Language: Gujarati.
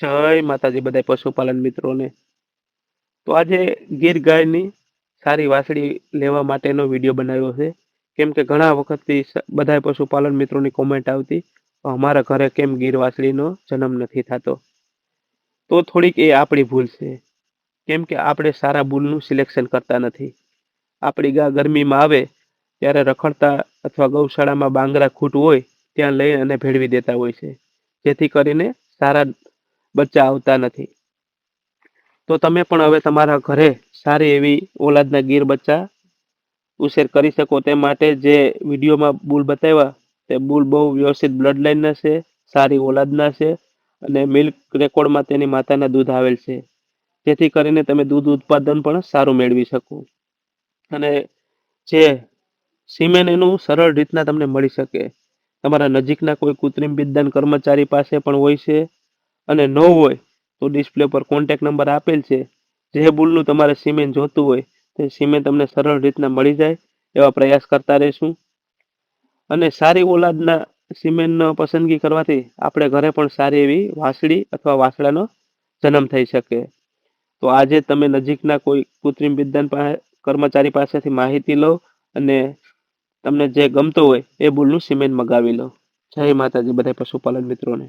જય માતાજી બધાય પશુપાલન મિત્રોને. તો આજે ગીર ગાયની સારી વાછડી લેવા માટેનો વિડીયો બનાવ્યો છે. કેમ કે ઘણા વખતથી બધાય પશુપાલન મિત્રોની કોમેન્ટ આવતી, અમારા ઘરે કેમ ગીર વાછડીનો જન્મ નથી થતો. તો થોડીક એ આપણી ભૂલ છે. કેમ કે આપણે સારા બુલનું સિલેક્શન કરતા નથી. આપણી ગા ગરમીમાં આવે ત્યારે રખડતા અથવા ગૌશાળામાં બાંગરા ખૂટ હોય ત્યાં લઈ અને ભેળવી દેતા હોય છે, જેથી કરીને સારા બચ્ચા આવતા નથી. તો તમે પણ હવે તમારા ઘરે સારી એવી ઓલાદના ગીર બચ્ચા ઉછેર કરી શકો તે માટે જે વિડીયોમાં બુલ બતાવ્યા તે બુલ બહુ વ્યવસ્થિત બ્લડ લાઈનના છે, સારી ઓલાદના છે અને મિલ્ક રેકોર્ડમાં તેની માતાના દૂધ આવેલ છે, જેથી કરીને તમે દૂધ ઉત્પાદન પણ સારું મેળવી શકો. અને જે સિમેન એનું સરળ રીતના તમને મળી શકે. તમારા નજીકના કોઈ કૃત્રિમ બિદદાન કર્મચારી પાસે પણ હોય છે, અને ન હોય તો ડિસ્પ્લે પર કોન્ટેક્ટ નંબર આપેલ છે. જે બુલનું તમારે સિમેન્ટ જોતું હોય તે સિમેન્ટ તમને સરળ રીતના મળી જાય એવા પ્રયાસ કરતા રહીશું. અને સારી ઓલાદના સિમેન્ટનો પસંદગી કરવાથી આપણે ઘરે પણ સારી એવી વાછડી અથવા વાછડાનો જન્મ થઈ શકે. તો આજે તમે નજીકના કોઈ કૃત્રિમ બિદદાન કર્મચારી પાસેથી માહિતી લો અને તમને જે ગમતો હોય એ બુલનું સિમેન્ટ મગાવી લો. જય માતાજી બધા પશુપાલન મિત્રોને.